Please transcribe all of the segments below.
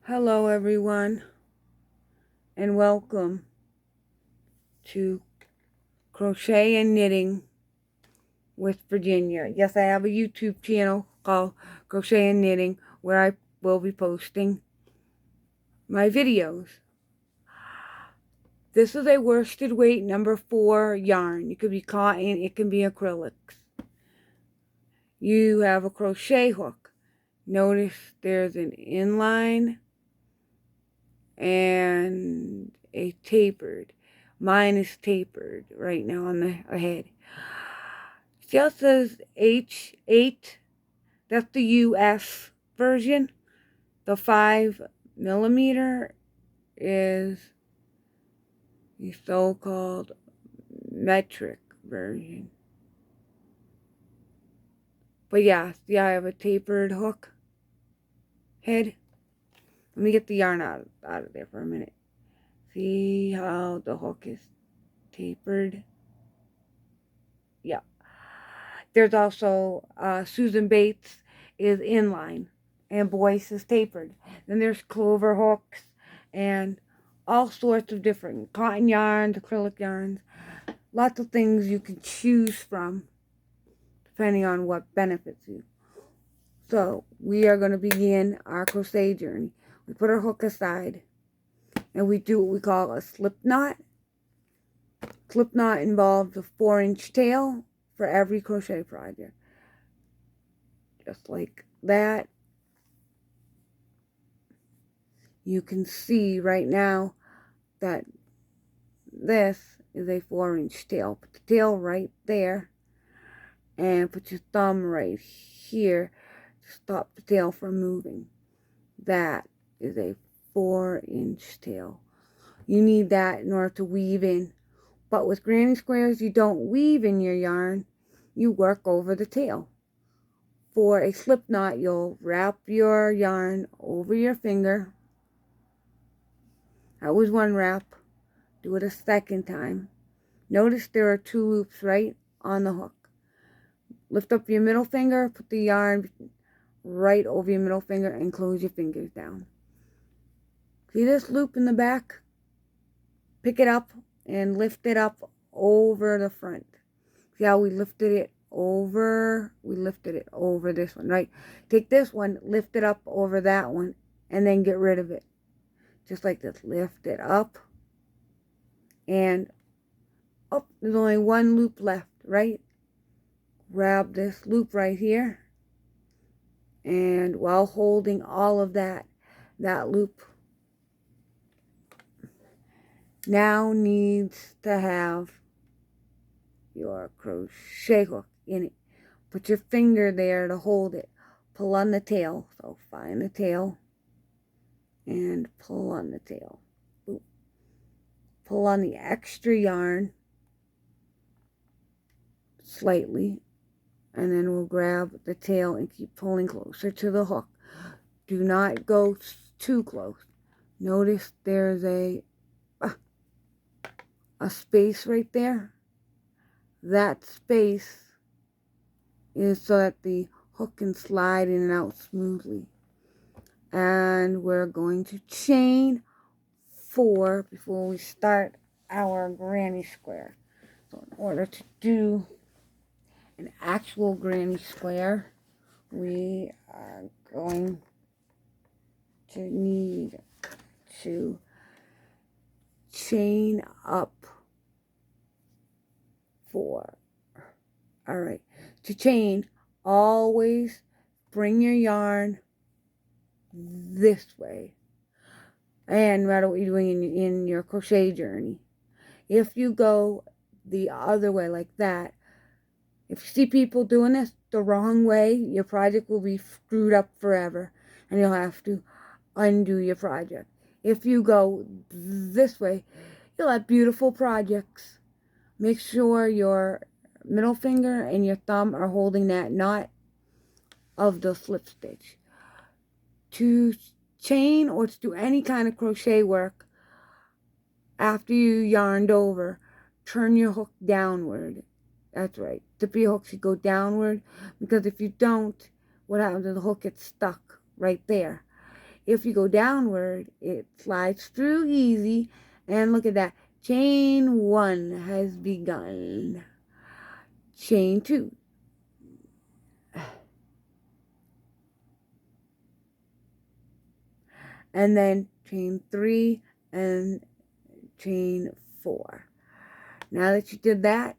Hello, everyone, and welcome to Crochet and Knitting with Virginia. Yes, I have a YouTube channel called Crochet and Knitting where I will be posting my videos. This is a worsted weight number 4 yarn. It could be cotton, it can be acrylics. You have a crochet hook. Notice there's an inline and a tapered. Mine is tapered right now on the head. It just says H8. That's the US version. The 5mm is the so-called metric version. But yeah, see, I have a tapered hook head. Let me get the yarn out of there for a minute. See how the hook is tapered? Yeah. There's also Susan Bates is inline and Boyce is tapered. Then there's Clover hooks and all sorts of different cotton yarns, acrylic yarns. Lots of things you can choose from depending on what benefits you. So we are going to begin our crochet journey. We put our hook aside and we do what we call a slip knot. Slip knot involves a 4-inch tail for every crochet project. Just like that. You can see right now that this is a 4-inch tail. Put the tail right there and put your thumb right here to stop the tail from moving. That is a 4-inch tail. You need that in order to weave in. But with granny squares, you don't weave in your yarn. You work over the tail. For a slip knot, you'll wrap your yarn over your finger. That was one wrap. Do it a second time. Notice there are 2 loops right on the hook. Lift up your middle finger, put the yarn right over your middle finger, and close your fingers down. See this loop in the back? Pick it up and lift it up over the front. See how we lifted it over? We lifted it over this one, right? Take this one, lift it up over that one, and then get rid of it. Just like this. Lift it up. And oh, there's only 1 loop left, right? Grab this loop right here. And while holding all of that loop now needs to have your crochet hook in it. Put your finger there to hold it. Pull on the tail. So find the tail and pull on the tail. Boop. Pull on the extra yarn slightly, and then we'll grab the tail and keep pulling closer to the hook. Do not go too close. Notice there's a space right there. That space is so that the hook can slide in and out smoothly. And we're going to chain 4 before we start our granny square. So in order to do an actual granny square, we are going to need to chain up 4. All right. To chain, always bring your yarn this way. And no matter what you're doing in your crochet journey. If you go the other way like that, if you see people doing this the wrong way, your project will be screwed up forever. And you'll have to undo your project. If you go this way, you'll have beautiful projects. Make sure your middle finger and your thumb are holding that knot of the slip stitch. To chain or to do any kind of crochet work, after you yarned over, turn your hook downward. That's right. Tip of your hook should go downward, because if you don't, what happens is the hook gets stuck right there. if you go downward, it slides through easy. And look at that. Chain 1 has begun. Chain 2. And then chain 3 and chain 4. Now that you did that,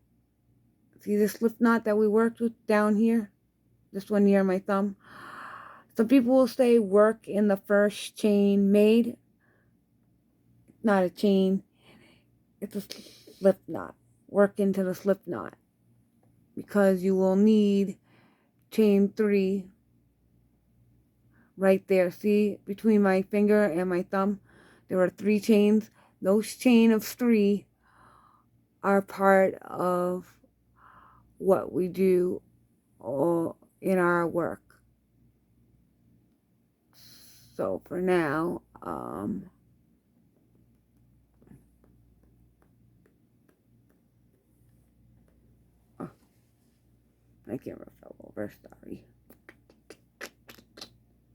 see the slip knot that we worked with down here? This one near my thumb. Some people will say work in the first chain made. Not a chain. It's a slip knot. Work into the slip knot. Because you will need chain 3 right there. See, between my finger and my thumb, there are 3 chains. Those chain of 3 are part of what we do in our work. So for now, my camera fell over, sorry.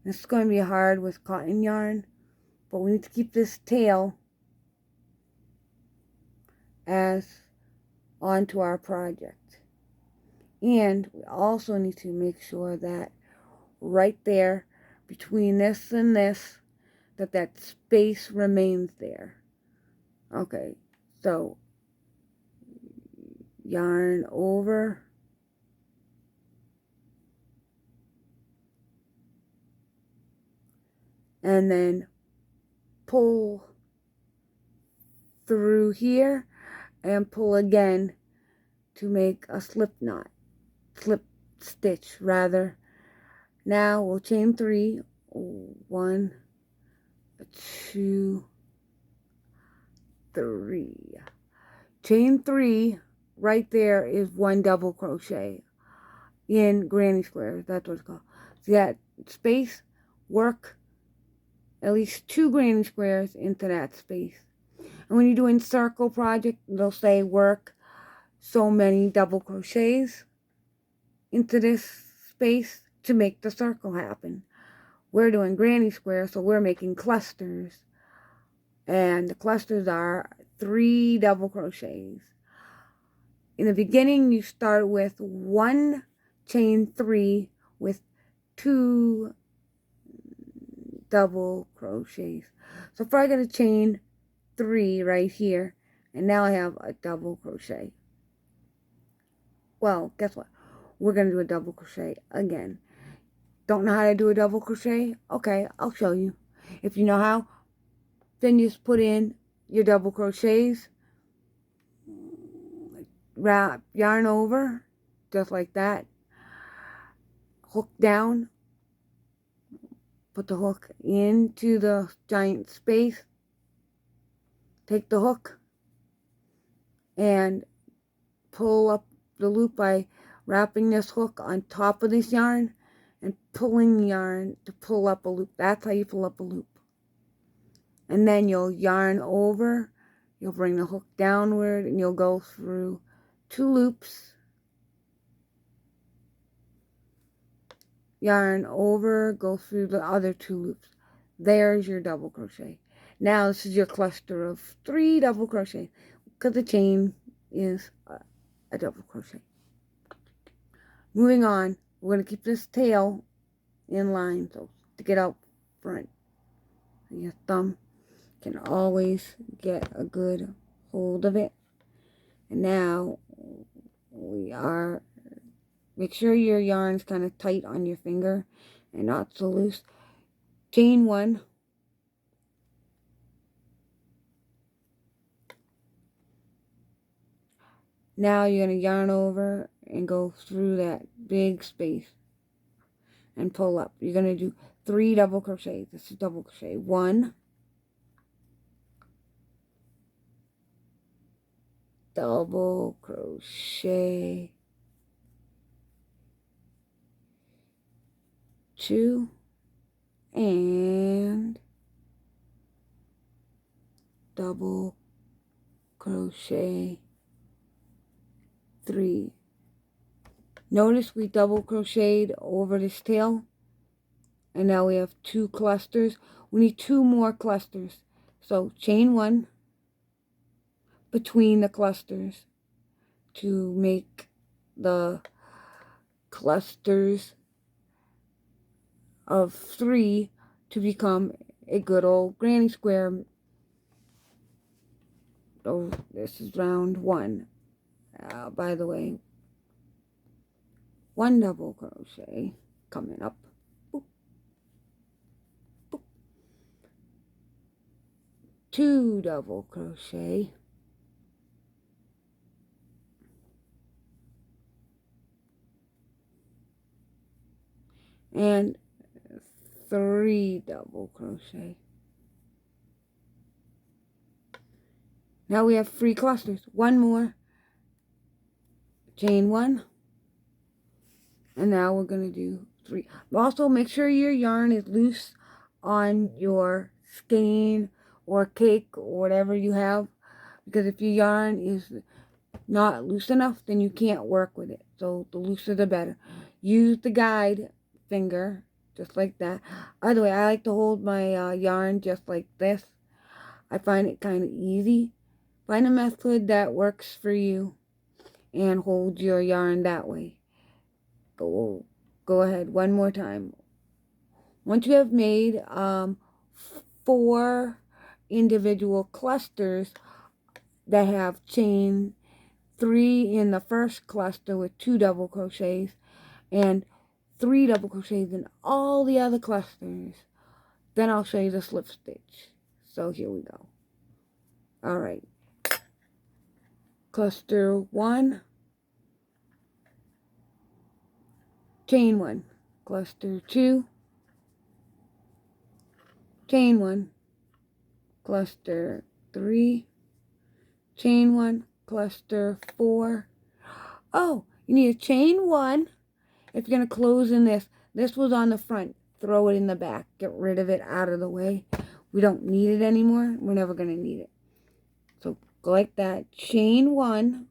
This is going to be hard with cotton yarn, but we need to keep this tail as onto our project. And we also need to make sure that right there between this and this, that space remains there. Okay, so yarn over, and then pull through here and pull again to make a slip stitch rather. Now we'll chain 3. 1, 2, 3. Chain 3 right there is 1 double crochet in granny squares. That's what it's called. See that space? Work at least 2 granny squares into that space. And when you're doing circle project, they'll say work so many double crochets into this space to make the circle happen. We're doing granny square, so we're making clusters. And the clusters are 3 double crochets. In the beginning, you start with 1 chain 3 with 2 double crochets. So if I get a chain 3 right here, and now I have a double crochet. Well, guess what? We're going to do a double crochet again. Don't know how to do a double crochet? Okay, I'll show you. If you know how, then you just put in your double crochets, wrap yarn over, just like that, hook down, put the hook into the giant space, take the hook, and pull up the loop by wrapping this hook on top of this yarn and pulling the yarn to pull up a loop. That's how you pull up a loop. And then you'll yarn over, you'll bring the hook downward, and you'll go through 2 loops, yarn over, go through the other 2 loops. There's your double crochet. Now this is your cluster of 3 double crochet, because the chain is a double crochet. Moving on, we're going to keep this tail in line, so to get out front, your thumb can always get a good hold of it. And now we are, make sure your yarn's kind of tight on your finger and not so loose. Chain 1, now you're going to yarn over and go through that big space and pull up. You're going to do 3 double crochets. This is double crochet. 1, double crochet, 2, and double crochet, 3. Notice we double crocheted over this tail And now we have 2 clusters. We need 2 more clusters. So chain 1 between the clusters to make the clusters of 3 to become a good old granny square. Oh, this is round 1. By the way, 1 double crochet coming up. Boop, boop. 2 double crochet. And 3 double crochet. Now we have 3 clusters. 1 more. Chain 1. And now we're going to do 3. Also, make sure your yarn is loose on your skein or cake or whatever you have. Because if your yarn is not loose enough, then you can't work with it. So the looser the better. Use the guide finger, just like that. By the way, I like to hold my yarn just like this. I find it kind of easy. Find a method that works for you and hold your yarn that way. Go ahead one more time. Once you have made 4 individual clusters that have chain 3 in the first cluster with 2 double crochets and 3 double crochets in all the other clusters, then I'll show you the slip stitch. So here we go. All right. Cluster 1, chain 1. Cluster 2, chain 1. Cluster 3, chain 1. Cluster 4. Oh, you need a chain 1 if you're going to close in this. This was on the front. Throw it in the back. Get rid of it out of the way. We don't need it anymore. We're never going to need it. So go like that. Chain 1.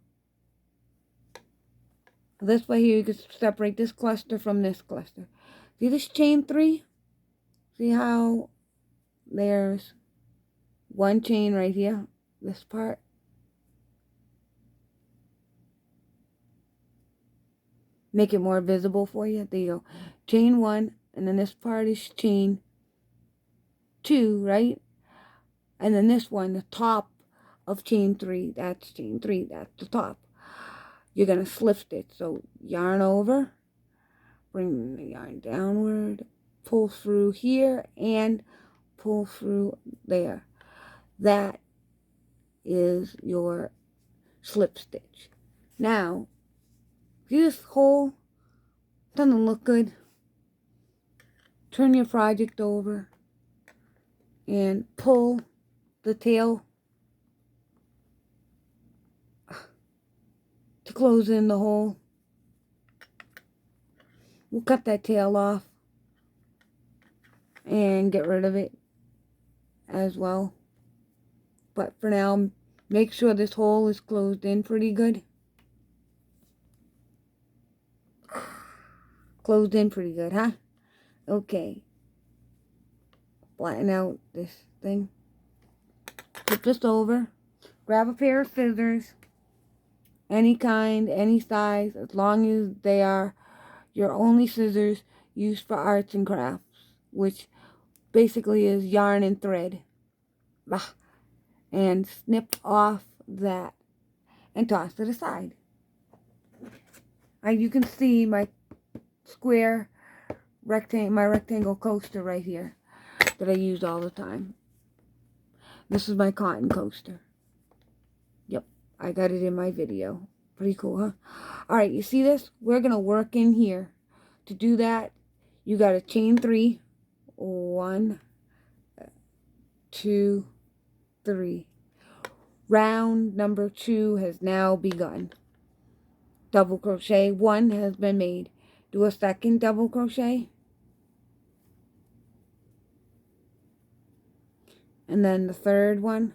This way here you can separate this cluster from this cluster. See this chain 3? See how there's 1 chain right here? This part. Make it more visible for you. There you go. Chain 1, and then this part is chain 2, right? And then this one, the top of chain 3, that's chain 3, that's the top. You're going to slip stitch. So yarn over, bring the yarn downward, pull through here, and pull through there. That is your slip stitch. Now, see this hole? Doesn't look good. Turn your project over and pull the tail to close in the hole. We'll cut that tail off and get rid of it as well. But for now, make sure this hole is closed in pretty good. Closed in pretty good, huh? Okay. Flatten out this thing. Flip this over. Grab a pair of scissors. Any kind, any size, as long as they are your only scissors used for arts and crafts, which basically is yarn and thread. And snip off that and toss it aside. You can see my square rectangle coaster right here that I use all the time. This is my cotton coaster. Yep, I got it in my video. Pretty cool, huh? Alright, you see this? We're going to work in here. To do that, you got to chain 3. 1, 2, 3. Round number 2 has now begun. Double crochet 1 has been made. Do a second double crochet. And then the third one,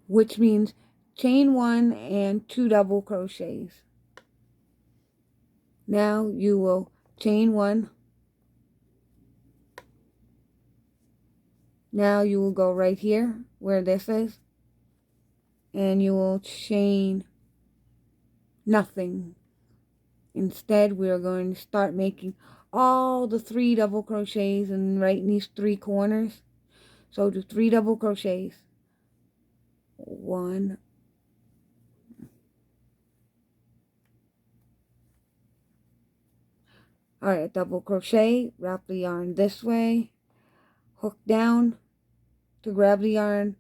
which means chain 1 and 2 double crochets. Now you will chain 1, Now you will go right here where this is, and you will chain nothing. Instead, we are going to start making all the 3 double crochets and right in these 3 corners. So do 3 double crochets. 1, alright, double crochet, wrap the yarn this way, hook down to grab the yarn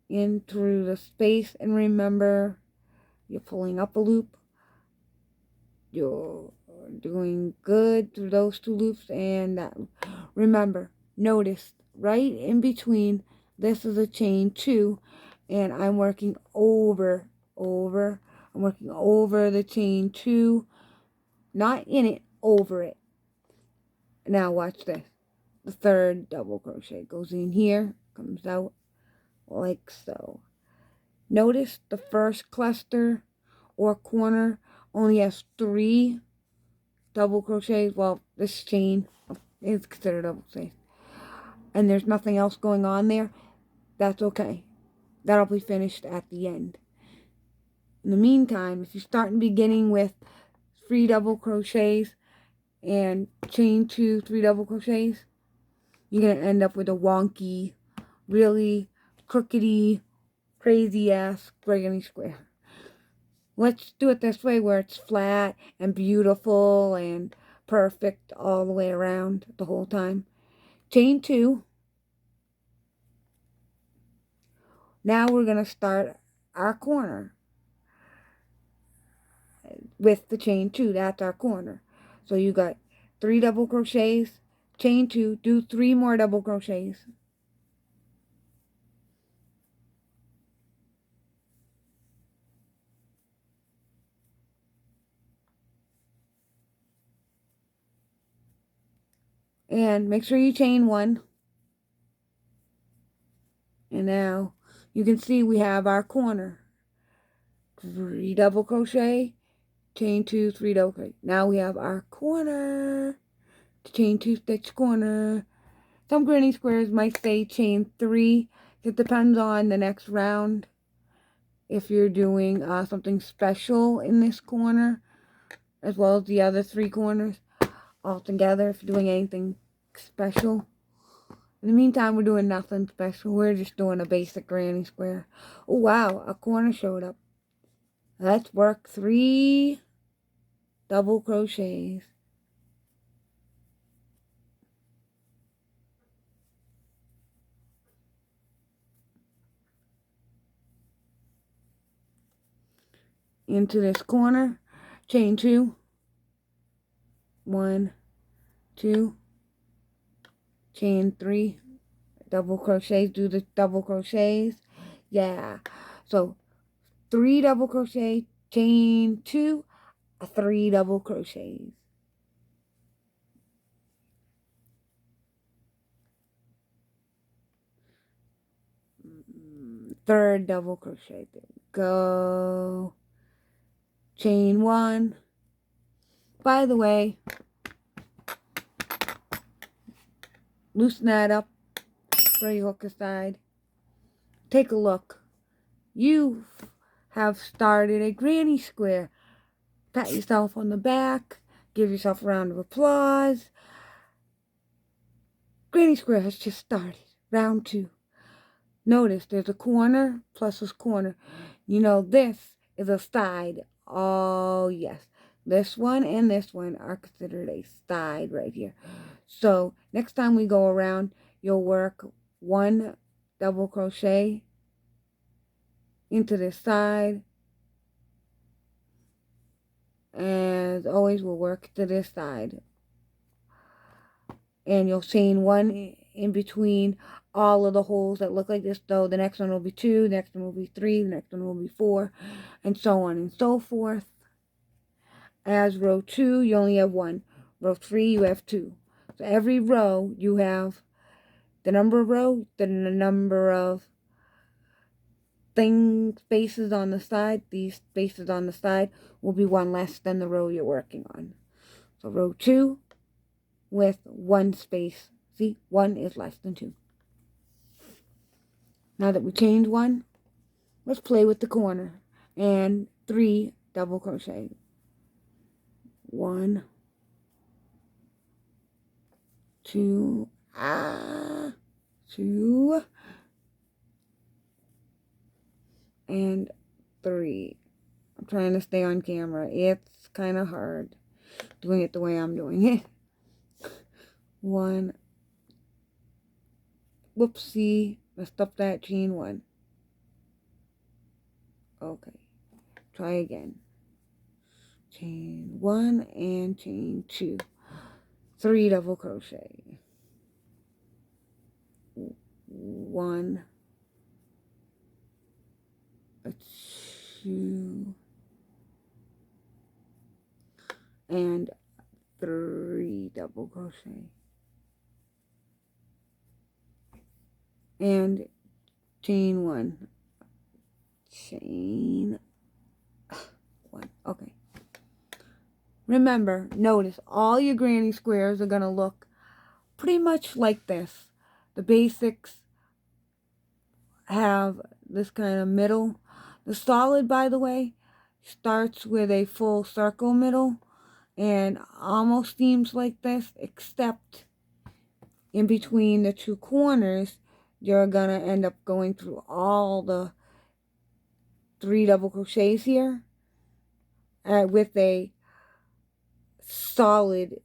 in through the space, and remember, you're pulling up a loop. You're doing good through those 2 loops, and remember, notice right in between, this is a chain 2, and I'm working over, I'm working over the chain 2, not in it, over it. Now watch this. The 3rd double crochet goes in here, comes out like so. Notice the first cluster or corner only has 3 double crochets. Well, this chain is considered double crochet, and there's nothing else going on there. That's okay. That'll be finished at the end. In the meantime, if you start in the beginning with 3 double crochets and chain 2, 3 double crochets, you're going to end up with a wonky, really crookedy, crazy ass granny square. Let's do it this way where it's flat and beautiful and perfect all the way around the whole time. Chain 2. Now we're going to start our corner with the chain 2. That's our corner. So you got 3 double crochets, chain 2, do 3 more double crochets. And make sure you chain 1. And now you can see we have our corner. 3 double crochet, chain 2, 3 double crochet. Now we have our corner. Chain 2 stitch corner. Some granny squares might say chain 3. It depends on the next round. If you're doing something special in this corner, as well as the other 3 corners all together, if you're doing anything special. In the meantime, we're doing nothing special. We're just doing a basic granny square. Oh wow, a corner showed up. Let's work 3 double crochets. Into this corner, chain 2, 1, 2, chain 3, double crochets, do the double crochets. Yeah, so 3 double crochet, chain 2, 3 double crochets. Third double crochet, there we go. Chain 1. By the way, loosen that up, throw your hook aside. Take a look. You have started a granny square. Pat yourself on the back. Give yourself a round of applause. Granny square has just started. Round 2. Notice there's a corner plus this corner. You know this is a side. Oh yes. This one and this one are considered a side right here. So next time we go around, you'll work 1 double crochet into this side. As always, we'll work to this side. And you'll chain 1 in between all of the holes that look like this. So the next one will be 2, the next one will be 3, the next one will be 4, and so on and so forth. As row 2, you only have 1. Row 3, you have 2. So every row, you have the number of row, then the number of spaces on the side. These spaces on the side will be 1 less than the row you're working on. So row 2 with 1 space. See, 1 is less than 2. Now that we chained one, let's play with the corner. And 3 double crochet. 1, 2, 2, and 3. I'm trying to stay on camera. It's kind of hard doing it the way I'm doing it. 1. Whoopsie. Messed up that chain 1. Okay. Try again. Chain 1 and chain 2. 3 double crochet. 1, 2, and 3 double crochet. And chain 1. Chain 1. Okay. Remember, notice all your granny squares are going to look pretty much like this. The basics have this kind of middle. The solid, by the way, starts with a full circle middle and almost seems like this, except in between the 2 corners, you're going to end up going through all the 3 double crochets here with a solid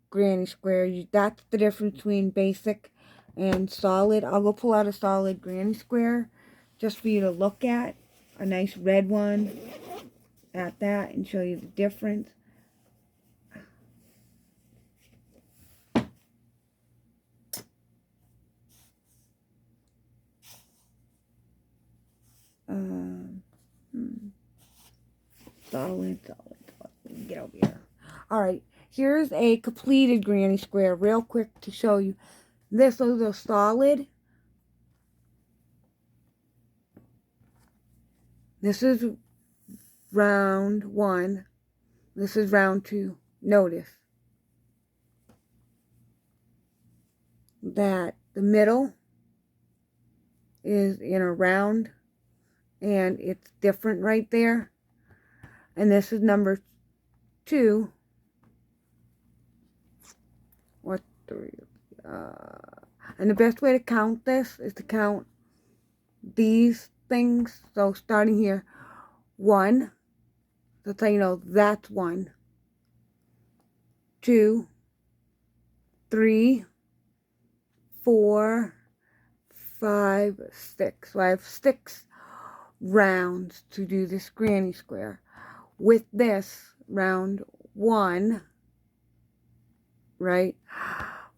granny square. That's the difference between basic and solid. I'll go pull out a solid granny square just for you to look at. A nice red one at that and show you the difference. Solid. Get over here. Alright, here's a completed granny square real quick to show you. This is a solid. This is round 1. This is round 2. Notice that the middle is in a round and it's different right there. And this is number 2 or 3. And the best way to count this is to count these things. So starting here, 1. That's how you know that's 1. 2, 3, 4, 5, 6. So I have 6 rounds to do this granny square. With this round 1, right,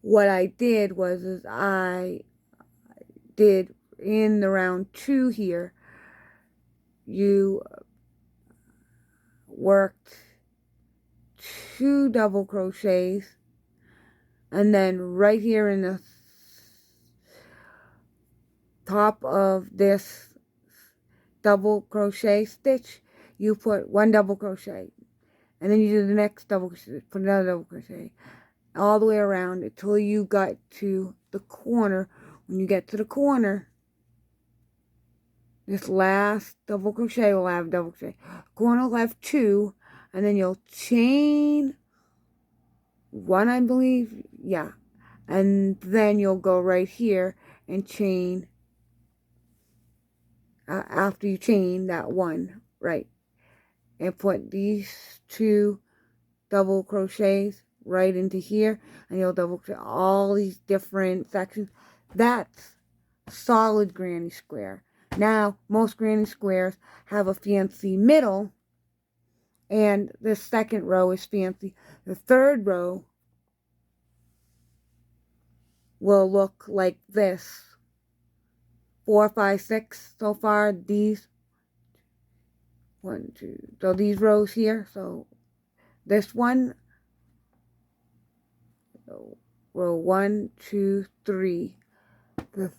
what I did was I did in the round 2 here, you worked 2 double crochets, and then right here in the top of this double crochet stitch, you put 1 double crochet, and then you do the next double crochet, put another double crochet, all the way around until you got to the corner. When you get to the corner, this last double crochet will have double crochet. Corner will have 2, and then you'll chain 1, I believe, yeah, and then you'll go right here and chain after you chain that 1, right, and put these 2 double crochets right into here, and you'll double crochet all these different sections. That's solid granny square. Now, most granny squares have a fancy middle, and the second row is fancy. The third row will look like this. 4, 5, 6 so far. These 1, 2. So these rows here. So this one, row 1, 2, 3. The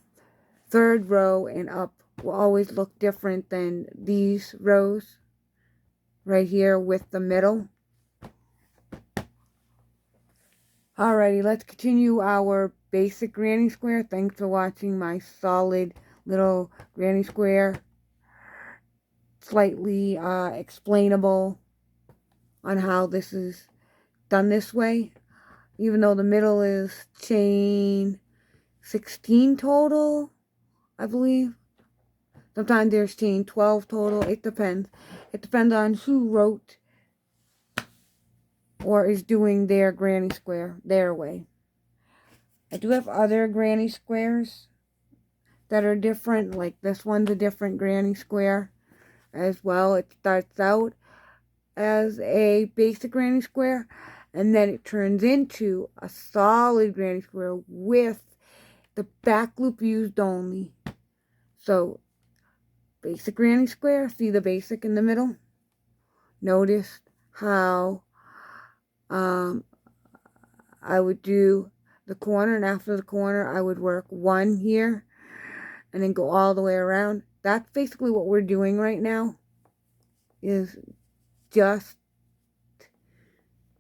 third row and up will always look different than these rows right here with the middle. Alrighty, let's continue our basic granny square. Thanks for watching my solid little granny square, slightly explainable on how this is done this way, even though the middle is chain 16 total, I believe. Sometimes there's chain 12 total. It depends. It depends on who wrote or is doing their granny square their way. I do have other granny squares that are different, like this one's a different granny square as well. It starts out as a basic granny square, and then it turns into a solid granny square with the back loop used only. So, basic granny square, see the basic in the middle? Notice how I would do the corner, and after the corner I would work one here and then go all the way around. That's basically what we're doing right now, is just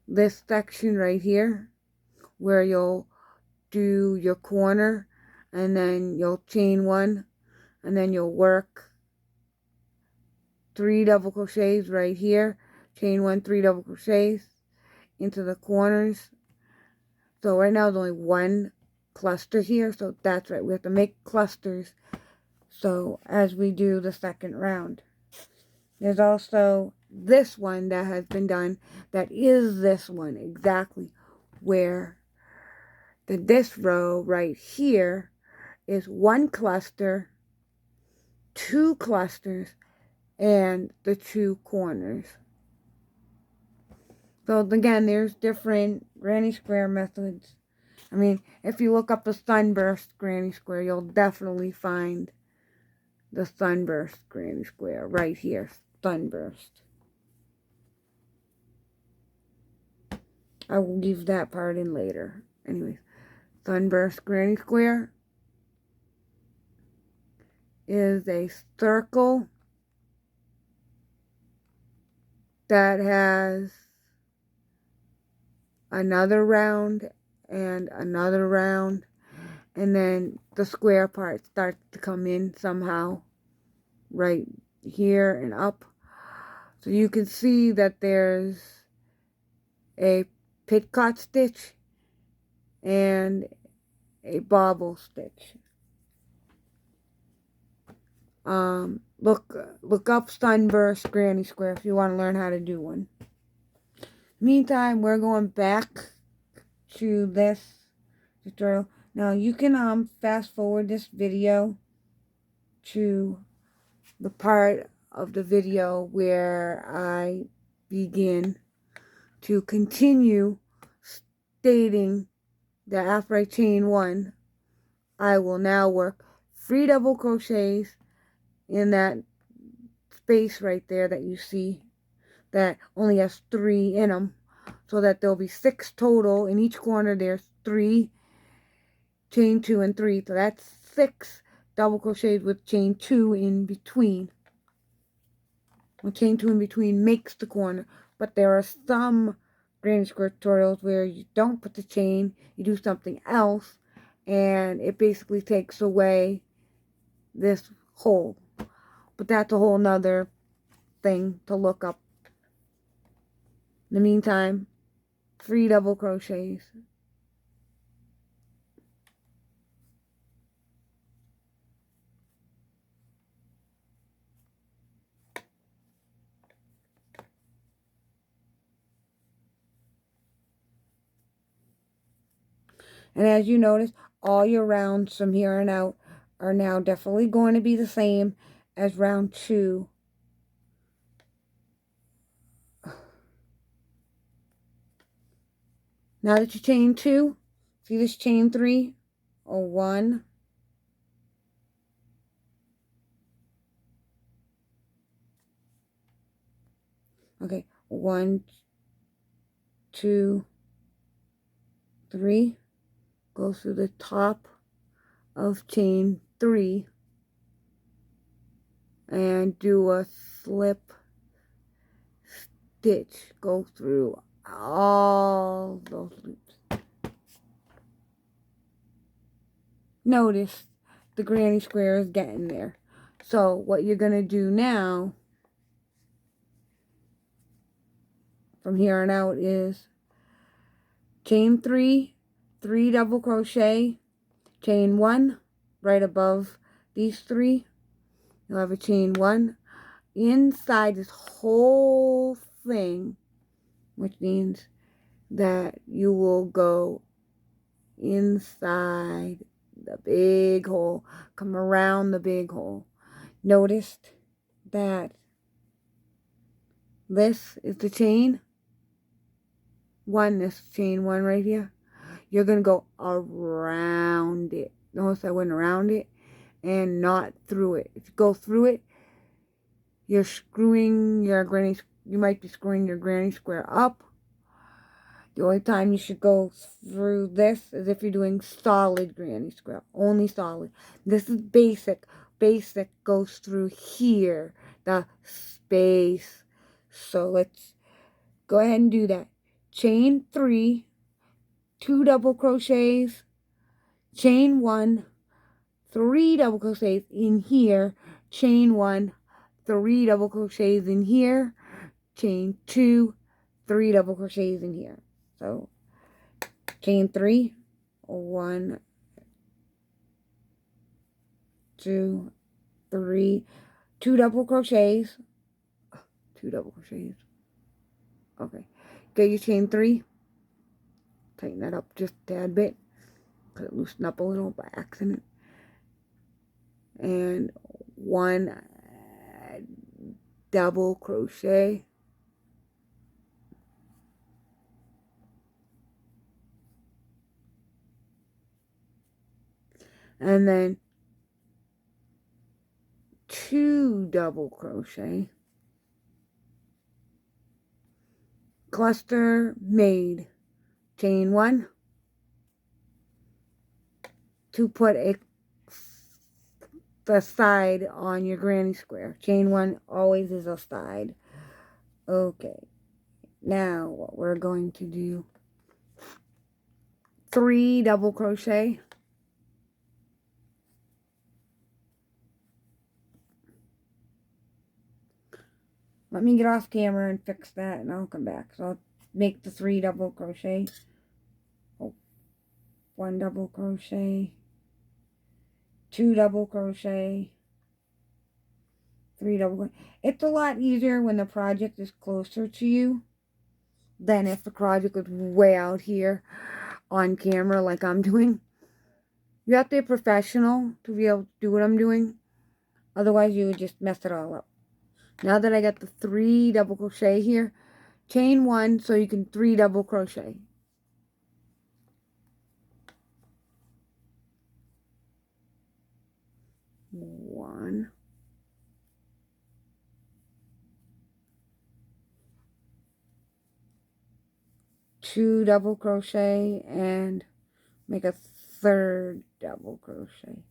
this section right here where you'll do your corner and then you'll chain one and then you'll work 3 double crochets right here, chain 1, 3 double crochets into the corners. So right now there's only one cluster here, so that's right, we have to make clusters so as we do the second round. There's also this one that has been done that is this one exactly, where this row right here is 1 cluster, 2 clusters, and the 2 corners. So again, there's different granny square methods. I mean, if you look up the sunburst granny square, you'll definitely find the sunburst granny square right here, sunburst. I will leave that part in later. Anyways, sunburst granny square is a circle that has another round and another round, and then the square part starts to come in somehow right here and up. So you can see that there's a pitcot stitch and a bobble stitch. Look up sunburst granny square if you want to learn how to do one. Meantime, we're going back to this tutorial. Now you can fast forward this video to the part of the video where I begin to continue stating that after I chain 1, I will now work 3 double crochets in that space right there that you see that only has 3 in them, so that there'll be 6 total. In each corner there's 3, chain 2 and 3, so that's 6 double crochets with chain 2 in between. Well, chain 2 in between makes the corner, but there are some granny square tutorials where you don't put the chain, you do something else, and it basically takes away this hole. But that's a whole nother thing to look up. In the meantime, 3 double crochets. And as you notice, all your rounds from here on out are now definitely going to be the same as round 2. Now that you chain 2, see this chain 3 or 1. Okay, 1, 2, 3. Go through the top of chain 3 and do a slip stitch. Go through all those loops. Notice the granny square is getting there. So what you're going to do now from here on out is chain 3, 3 double crochet, chain 1 right above these 3. You'll have a chain 1 inside this whole thing, which means that you will go inside the big hole, come around the big hole. Noticed that this is the chain 1, this chain 1 right here. You're going to go around it. Notice I went around it and not through it. If you go through it, you're screwing your granny, you might be screwing your granny square up. The only time you should go through this is if you're doing solid granny square. Only solid. This is basic. Basic goes through here. The space. So let's go ahead and do that. Chain 3. 2 double crochets. Chain 1. 3 double crochets in here. Chain 1. 3 double crochets in here. Chain 2. 3 double crochets in here. So, chain 3, 1, 2, 3, 2 double crochets, 2 double crochets, okay, get your chain 3, tighten that up just a tad bit, because it loosened up a little by accident, and 1 double crochet, and then 2 double crochet, cluster made, chain 1 to put the side on your granny square. Chain 1 always is a side. Okay, now what we're going to do, 3 double crochet, let me get off camera and fix that and I'll come back. So I'll make the 3 double crochet, 1 double crochet, 2 double crochet, 3 double crochet. It's a lot easier when the project is closer to you than if the project was way out here on camera like I'm doing. You have to be professional to be able to do what I'm doing. Otherwise, you would just mess it all up. Now that I got the 3 double crochet here, chain 1 so you can 3 double crochet. One. Two double crochet and make a 3rd double crochet.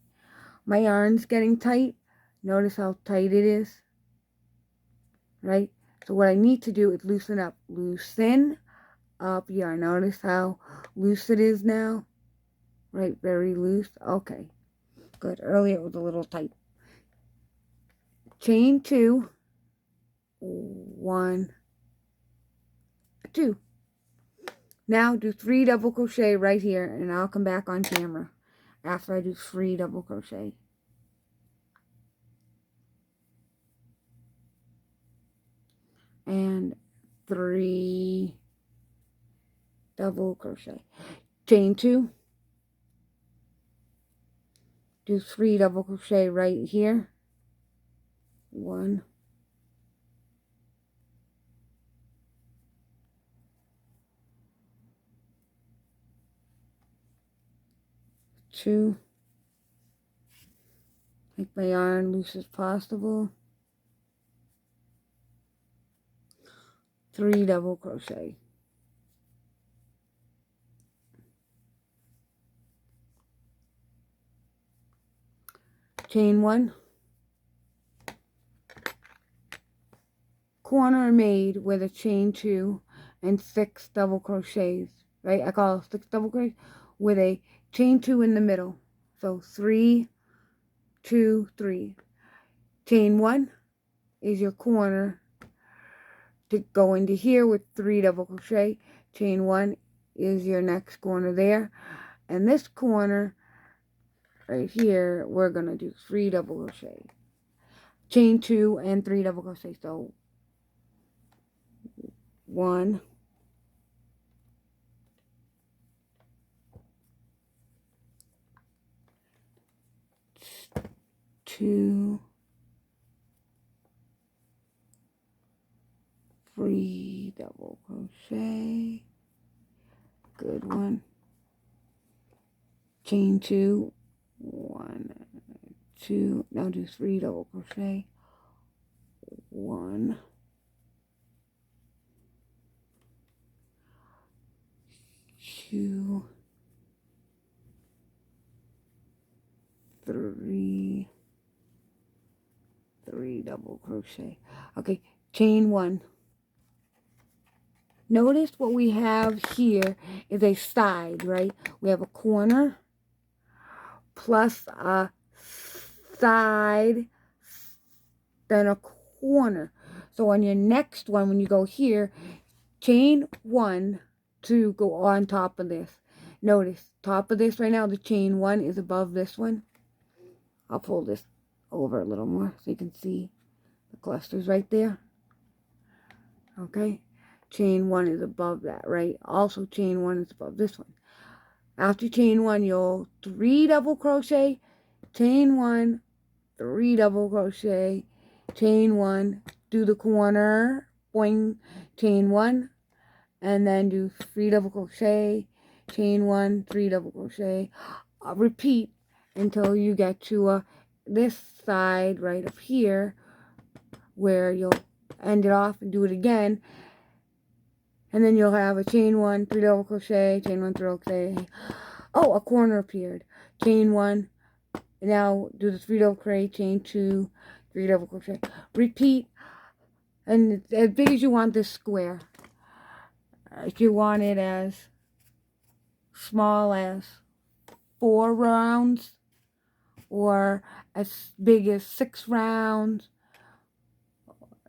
My yarn's getting tight. Notice how tight it is. Right? So what I need to do is loosen up. Loosen up yarn. Notice how loose it is now. Right? Very loose. Okay. Good. Earlier it was a little tight. Chain 2. 1, 2. Now do 3 double crochet right here and I'll come back on camera after I do 3 double crochet. And 3 double crochet. Chain 2. Do 3 double crochet right here. 1. 2. Make my yarn loose as possible. 3 double crochet. Chain 1. Corner made with a chain 2 and 6 double crochets. Right? I call it 6 double crochets with a chain 2 in the middle. So 3 2, 3. Chain 1 is your corner to go into here with 3 double crochet. Chain 1 is your next corner there. And this corner right here, we're going to do 3 double crochet. Chain 2 and 3 double crochet. So 1, 2, 3 double crochet. Good one. Chain 2, 1, 2. Now do 3 double crochet. 1, 2, 3, 3 double crochet. Okay, chain 1. Notice what we have here is a side, right? We have a corner plus a side, then a corner. So on your next one, when you go here, chain 1 to go on top of this. Notice, top of this right now, the chain 1 is above this one. I'll pull this over a little more so you can see the clusters right there. Okay. Chain 1 is above that, right? Also, chain 1 is above this one. After chain 1, you'll 3 double crochet, chain 1, 3 double crochet, chain 1, do the corner, boing, chain 1, and then do 3 double crochet, chain 1, 3 double crochet. Repeat until you get to this side right up here where you'll end it off and do it again. And then you'll have a chain 1, 3 double crochet, chain 1, 3 double crochet. Oh, a corner appeared. Chain 1. Now do the 3 double crochet, chain 2, 3 double crochet. Repeat. And as big as you want this square. If you want it as small as 4 rounds or as big as 6 rounds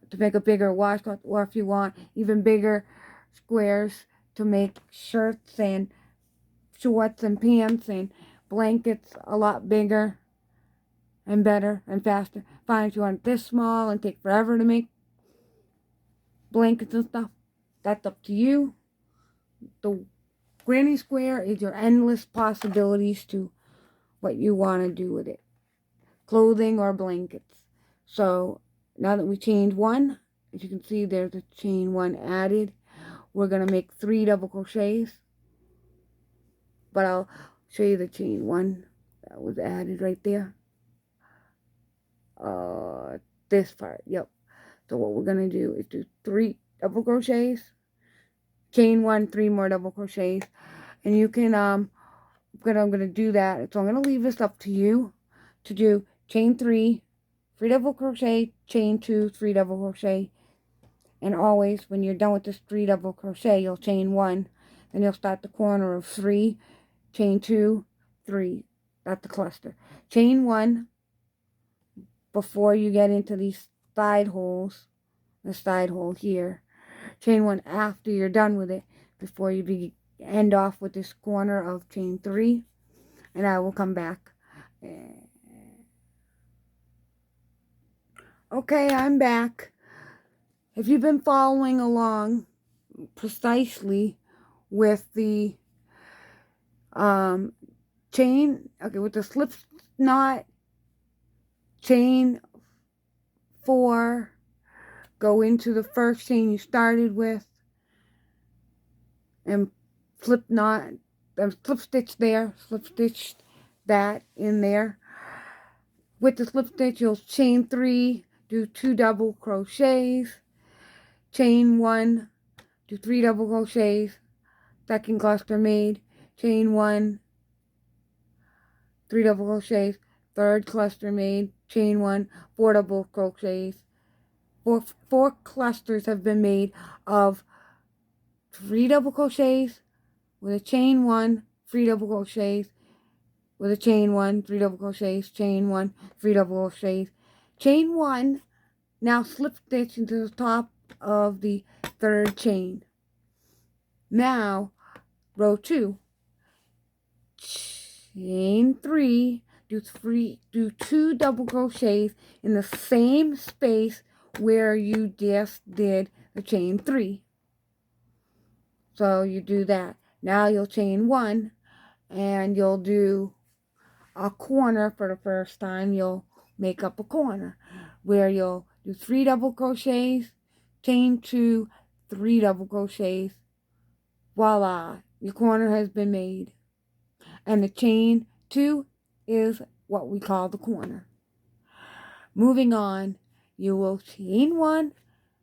to make a bigger washcloth, or if you want even bigger squares to make shirts and shorts and pants and blankets a lot bigger and better and faster. Fine, if you want it this small and take forever to make blankets and stuff, that's up to you. The granny square is your endless possibilities to what you want to do with it. Clothing or blankets. So now that we chained 1, as you can see there's a chain 1 added. We're going to make 3 double crochets. But I'll show you the chain 1 that was added right there. This part, yep. So what we're going to do is do 3 double crochets. Chain 1, 3 more double crochets. And you can, I'm going to do that. So I'm going to leave this up to you to do chain 3, 3 double crochet, chain 2, 3 double crochet. And always, when you're done with this 3 double crochet, you'll chain 1. Then you'll start the corner of 3, chain 2, 3. That's the cluster. Chain 1 before you get into these side holes. The side hole here. Chain 1 after you're done with it, before you end off with this corner of chain 3. And I will come back. Okay, I'm back. If you've been following along precisely with the chain, okay, with the slip knot, chain 4, go into the first chain you started with, and slip knot, slip stitch there, slip stitch that in there. With the slip stitch, you'll chain 3, do 2 double crochets, chain 1, do 3 double crochets, second cluster made, chain 1, 3 double crochets, third cluster made, chain 1, 4 double crochets. Four clusters have been made of 3 double crochets with a chain 1, 3 double crochets, with a chain 1, 3 double crochets, chain 1, 3 double crochets, chain 1. Now slip stitch into the top of the third chain. Now row 2, chain 3, do 2 double crochets in the same space where you just did the chain 3. So you do that. Now you'll chain 1 and you'll do a corner for the first time. You'll make up a corner where you'll do 3 double crochets, chain 2, 3 double crochets. Voila, your corner has been made. And the chain 2 is what we call the corner. Moving on, you will chain 1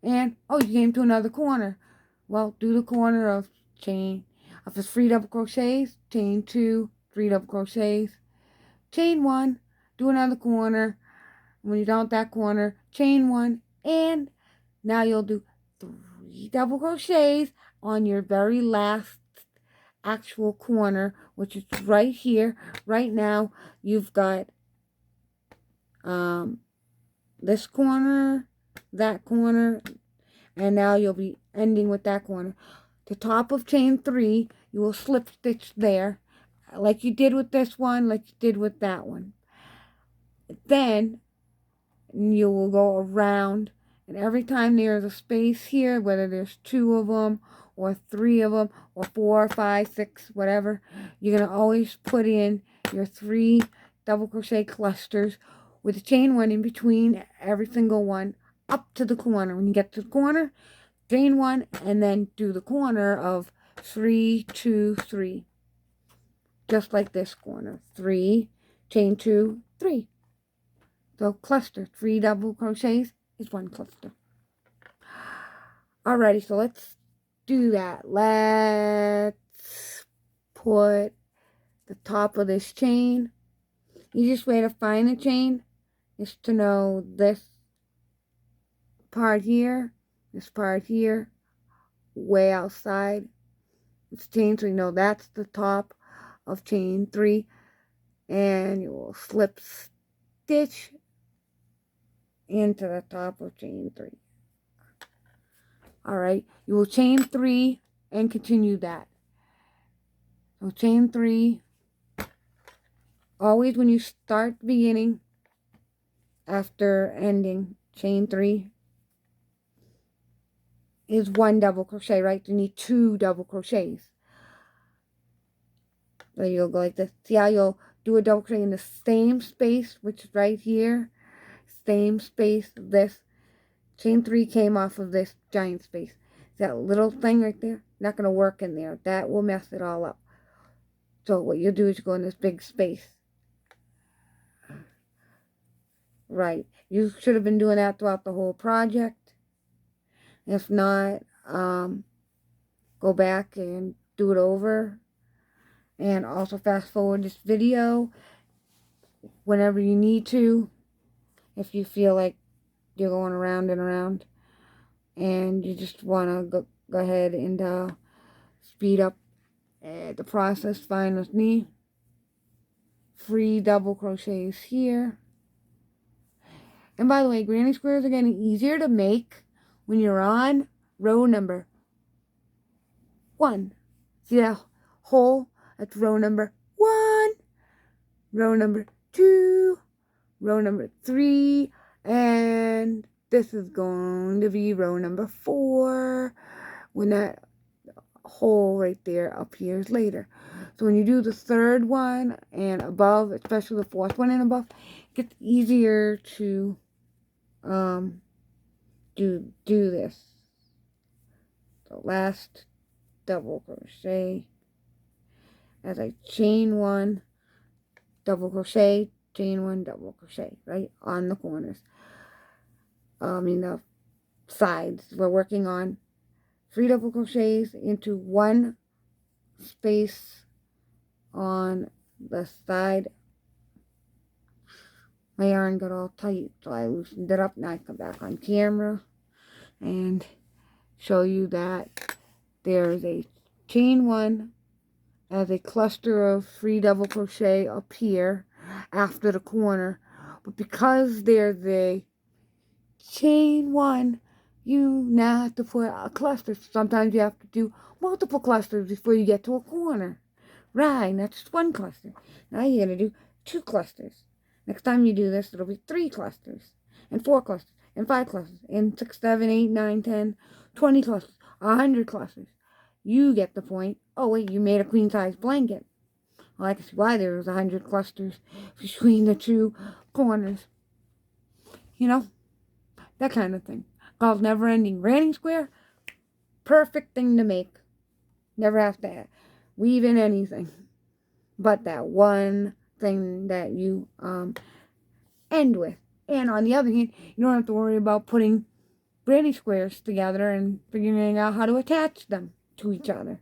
and you came to another corner. Well, do the corner of the 3 double crochets, chain 2, 3 double crochets, chain 1, do another corner. When you're done with that corner, chain 1, and now you'll do 3 double crochets on your very last actual corner, which is right here. Right now, you've got this corner, that corner, and now you'll be ending with that corner. The top of chain 3, you will slip stitch there, like you did with this one, like you did with that one. Then you will go around, and every time there's a space here, whether there's 2 of them, or 3 of them, or 4, 5, 6, whatever, you're going to always put in your 3 double crochet clusters with a chain 1 in between every single one up to the corner. When you get to the corner, chain 1 and then do the corner of 3, 2, 3. Just like this corner. 3, chain 2, 3. So cluster, 3 double crochets is 1 cluster. Alrighty, so let's do that. Let's put the top of this chain. Easiest way to find the chain is to know this part here, way outside. It's chain, so you know that's the top of chain 3, and you will slip stitch into the top of chain 3. Alright, you will chain 3 and continue that. So chain 3, always when you start the beginning, after ending, chain 3 is 1 double crochet, right? You need 2 double crochets. So you'll go like this. See how you'll do a double crochet in the same space, which is right here. Same space, this. Chain 3 came off of this giant space. That little thing right there, not going to work in there. That will mess it all up. So what you'll do is go in this big space. Right. You should have been doing that throughout the whole project. If not, go back and do it over. And also fast forward this video whenever you need to. If you feel like you're going around and around and you just want to go ahead and speed up the process, fine with me. 3 double crochets here. And by the way, granny squares are getting easier to make when you're on row number 1. See that hole? That's row number 1, row number 2, row number 3, and this is going to be row number 4 when that hole right there appears later. So when you do the 3rd one and above, especially the 4th one and above, it gets easier to do this. The last double crochet as I chain 1, double crochet, chain 1, double crochet, right on the corners. The sides. We're working on 3 double crochets into 1 space on the side. My yarn got all tight, so I loosened it up. Now I come back on camera and show you that there's a chain 1, as a cluster of 3 double crochet up here after the corner. But because there's a chain 1, you now have to put a cluster. Sometimes you have to do multiple clusters before you get to a corner. Right, not just 1 cluster. Now you're going to do 2 clusters. Next time you do this, it'll be 3 clusters, and 4 clusters, and 5 clusters, and 6, 7, 8, 9, 10, 20 clusters, 100 clusters. You get the point. Oh, wait, you made a queen-size blanket. Well, I can see why there was 100 clusters between the 2 corners. You know, that kind of thing. Called never-ending granny square. Perfect thing to make. Never have to weave in anything but that one thing that you end with. And on the other hand, you don't have to worry about putting granny squares together and figuring out how to attach them to each other,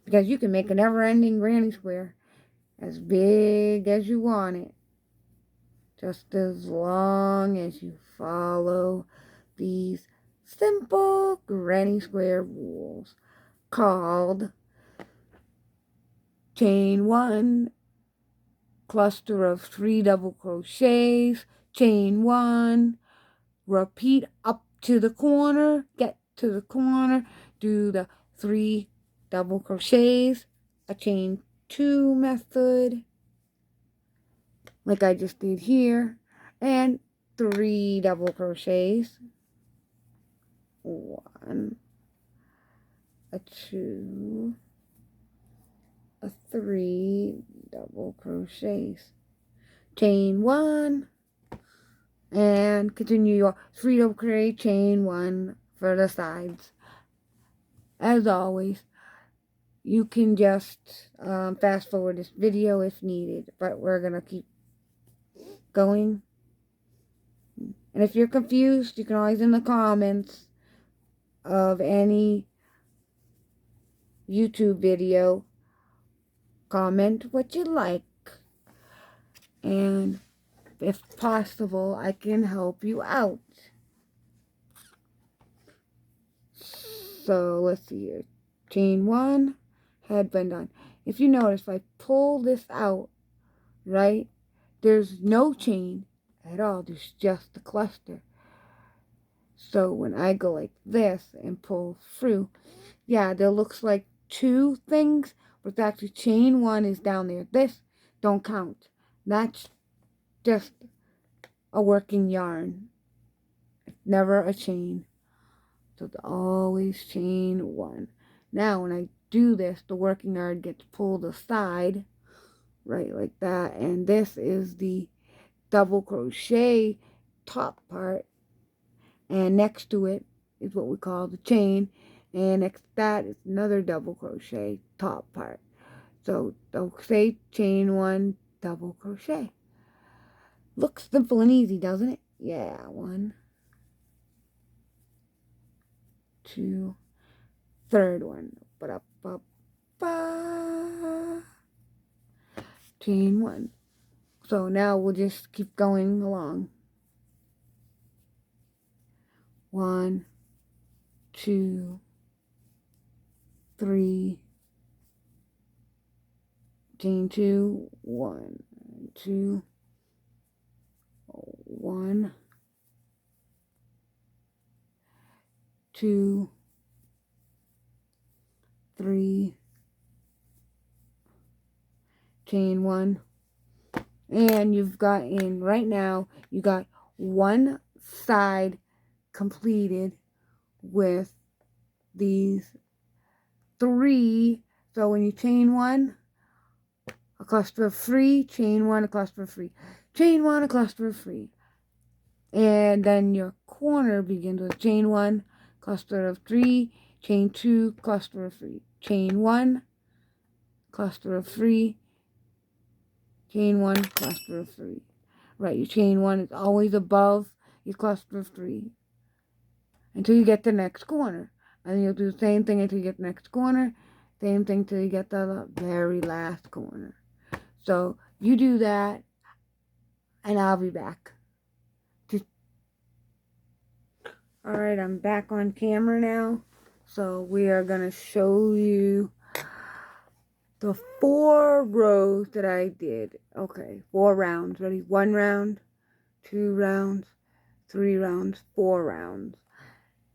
because you can make a never-ending granny square as big as you want it, just as long as you follow these simple granny square rules called chain 1, cluster of 3 double crochets, chain 1, repeat up to the corner, get to the corner, do the 3 double crochets, a chain 2 method, like I just did here, and 3 double crochets, 1, a 2, a 3 double crochets, chain 1, and continue your 3 double crochet, chain 1 for the sides. As always, you can just fast forward this video if needed, but we're gonna keep going. And if you're confused, you can always in the comments of any YouTube video comment what you like, and if possible I can help you out. So let's see here. Chain 1, headband on. If you notice, if I pull this out, right, there's no chain at all. There's just the cluster. So when I go like this and pull through, yeah, there looks like 2 things, but it's actually chain 1 is down there. This don't count. That's just a working yarn. It's never a chain. So it's always chain 1. Now when I do this, the working yarn gets pulled aside, right, like that, and this is the double crochet top part, and next to it is what we call the chain, and next to that is another double crochet top part. So double crochet, chain 1, double crochet. Looks simple and easy, doesn't it? Yeah, 1, 2, third one, ba-da-ba-ba, chain 1. So now we'll just keep going along. 1, 2, 3, chain 2, 1, 2, 1, 2, 3, chain 1, and you've got in right now, you got one side completed with these 3. So when you chain 1, a cluster of 3, chain 1, a cluster of 3, chain 1, a cluster of 3, and then your corner begins with chain 1, cluster of 3, chain 2, cluster of 3, chain 1, cluster of 3, chain 1, cluster of 3. Right, your chain 1 is always above your cluster of 3 until you get the next corner. And then you'll do the same thing until you get the next corner, same thing till you get the very last corner. So you do that, and I'll be back. Alright, I'm back on camera now. So we are going to show you the 4 rows that I did. Okay, 4 rounds. Ready? 1 round, 2 rounds, 3 rounds, 4 rounds.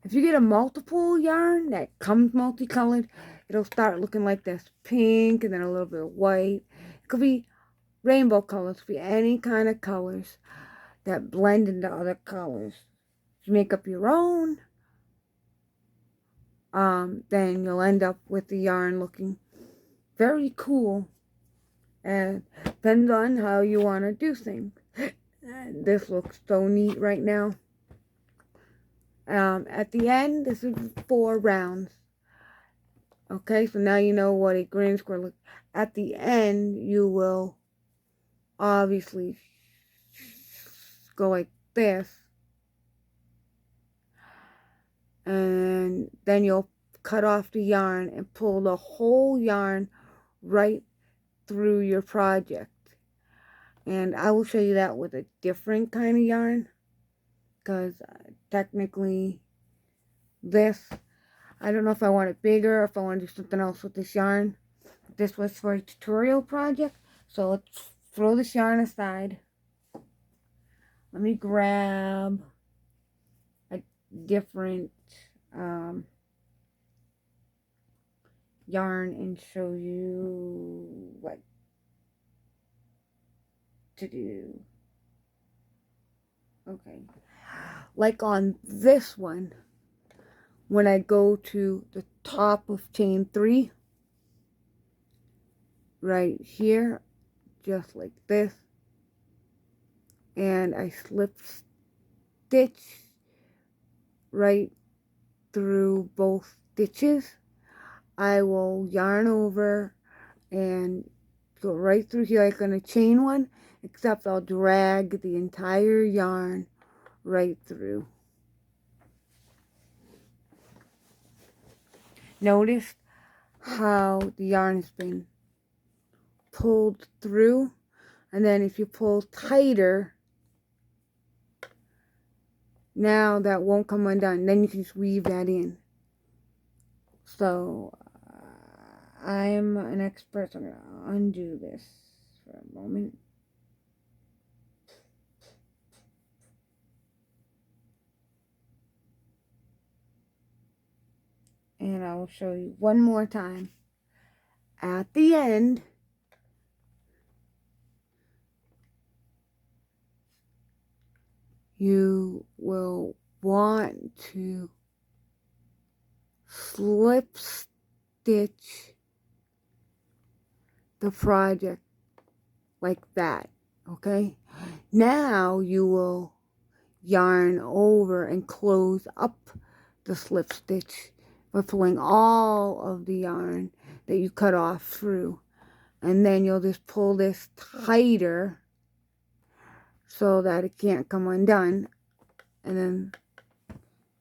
If you get a multiple yarn that comes multicolored, it'll start looking like this. Pink and then a little bit of white. It could be rainbow colors. It could be any kind of colors that blend into other colors. If you make up your own, then you'll end up with the yarn looking very cool. And depends on how you want to do things. And this looks so neat right now. At the end, this is 4 rounds. Okay, so now you know what a granny square looks. At the end, you will obviously go like this. And then you'll cut off the yarn and pull the whole yarn right through your project. And I will show you that with a different kind of yarn. Because technically this, I don't know if I want it bigger or if I want to do something else with this yarn. This was for a tutorial project. So let's throw this yarn aside. Let me grab a different yarn and show you what to do. Okay. Like on this one, when I go to the top of chain 3, right here, just like this, and I slip stitch right through both stitches, I will yarn over and go right through here like on a chain one, except I'll drag the entire yarn right through. Notice how the yarn has been pulled through, and then if you pull tighter, now that won't come undone. Then you can just weave that in. So I'm an expert, so I'm going to undo this for a moment. And I will show you one more time. At the end, you will want to slip stitch the project like that, okay? Now you will yarn over and close up the slip stitch by pulling all of the yarn that you cut off through, and then you'll just pull this tighter so that it can't come undone, and then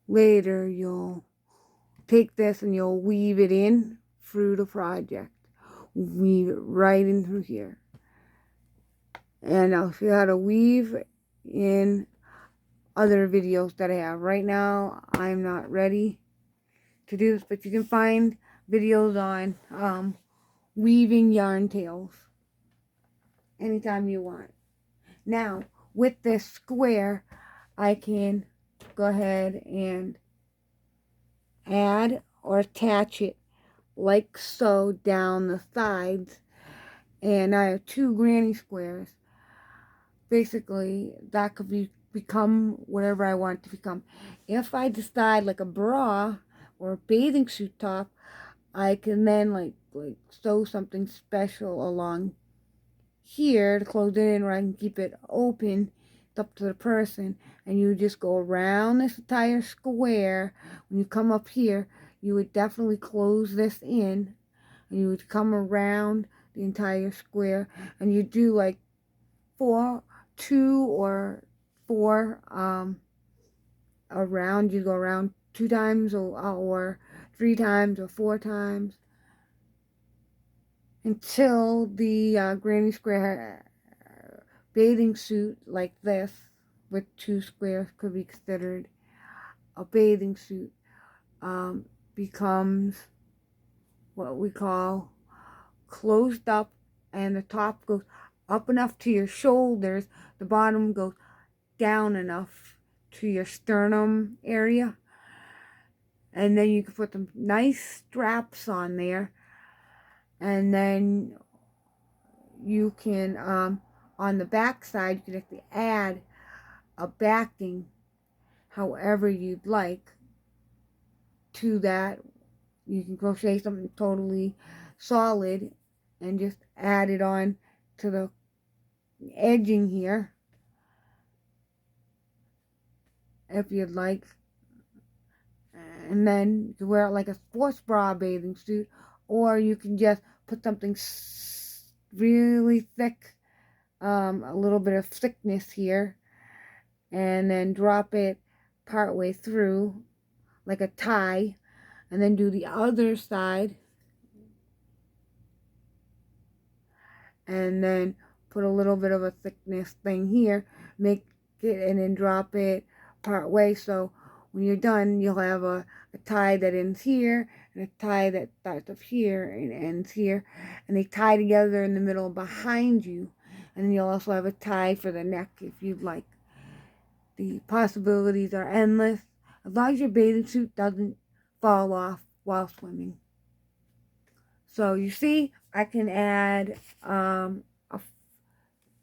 later you'll take this and you'll weave it in through the project. Weave it right in through here. And I'll show you how to weave in other videos that I have. Right now, I'm not ready to do this, but you can find videos on weaving yarn tails anytime you want. Now, with this square, I can go ahead and add or attach it like so down the sides. And I have 2 granny squares. Basically, that could become whatever I want it to become. If I decide like a bra or a bathing suit top, I can then like sew something special along here to close it in, or I can keep it open. It's up to the person. And you just go around this entire square. When you come up here, you would definitely close this in, and you would come around the entire square, and you do like 2 or 4 around. You go around 2 times or 3 times or 4 times until the granny square bathing suit like this with 2 squares could be considered a bathing suit becomes what we call closed up, and the top goes up enough to your shoulders, the bottom goes down enough to your sternum area. And then you can put some nice straps on there, and then you can on the back side you can actually add a backing however you'd like to that. You can crochet something totally solid and just add it on to the edging here if you'd like. And then you can wear it like a sports bra bathing suit, or you can just put something really thick, a little bit of thickness here, and then drop it part way through like a tie, and then do the other side, and then put a little bit of a thickness thing here, make it, and then drop it part way. So when you're done, you'll have a tie that ends here, and a tie that starts up here and ends here, and they tie together in the middle behind you. And then you'll also have a tie for the neck if you'd like. The possibilities are endless, as long as your bathing suit doesn't fall off while swimming. So you see, I can add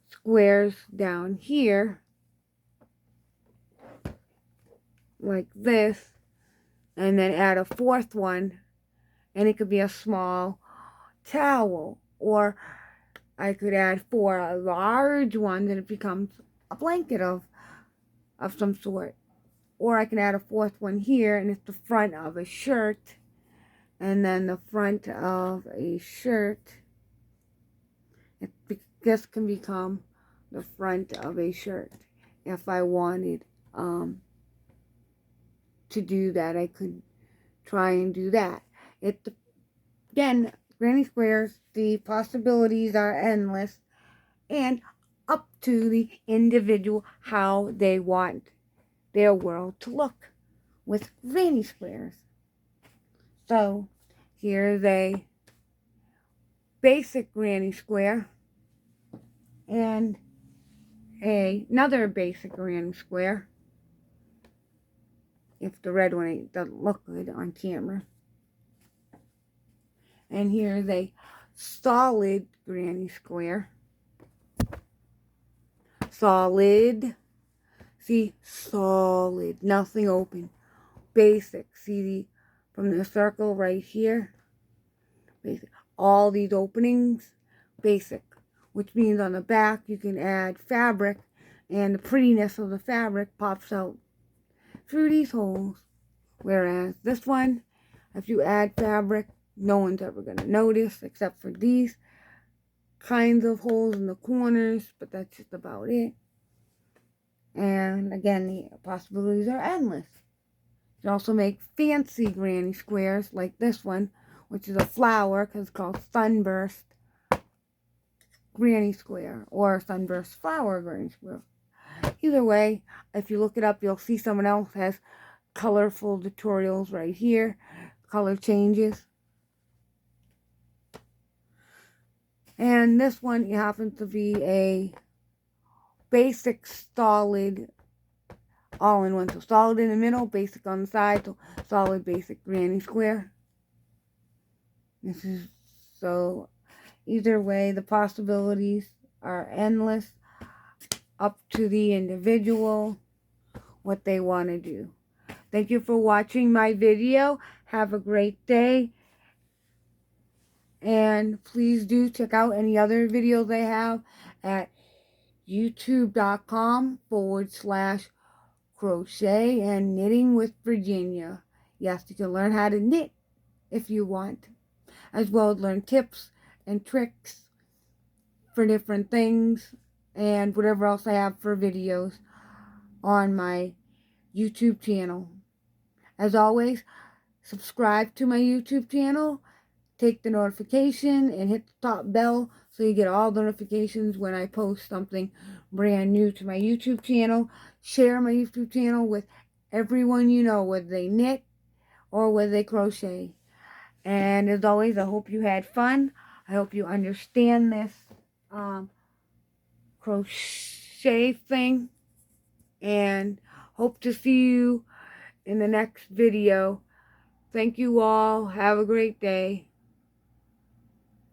squares down here like this, and then add a fourth one, and it could be a small towel, or I could add 4 large ones and it becomes a blanket of some sort. Or I can add a fourth one here, and it's the front of a shirt, and then the front of a shirt, this can become the front of a shirt. If I wanted to do that, I could try and do that. Again, granny squares, the possibilities are endless, and up to the individual how they want their world to look with granny squares. So here's a basic granny square and another basic granny square, if the red one doesn't look good on camera. And here's a solid granny square. Solid. See, solid. Nothing open. Basic. See, from the circle right here. Basic. All these openings. Basic. Which means on the back you can add fabric, and the prettiness of the fabric pops out through these holes. Whereas this one, if you add fabric, no one's ever going to notice except for these kinds of holes in the corners, but that's just about it. And again, the possibilities are endless. You can also make fancy granny squares like this one, which is a flower because it's called Sunburst Granny Square or Sunburst Flower Granny Square. Either way, if you look it up, you'll see someone else has colorful tutorials right here, color changes. And this one happens to be a basic solid all-in-one. So solid in the middle, basic on the side, so solid basic granny square. This is so either way, the possibilities are endless, up to the individual what they want to do. Thank you for watching my video. Have a great day. And please do check out any other videos I have at youtube.com/crochet and knitting with Virginia. Yes, you can learn how to knit if you want, as well as learn tips and tricks for different things and whatever else I have for videos on my YouTube channel. As always, subscribe to my YouTube channel, take the notification, and hit the top bell so you get all the notifications when I post something brand new to my YouTube channel. Share my YouTube channel with everyone you know, whether they knit or whether they crochet. And as always, I hope you had fun. I hope you understand this crochet thing, and hope to see you in the next video. Thank you all. Have a great day.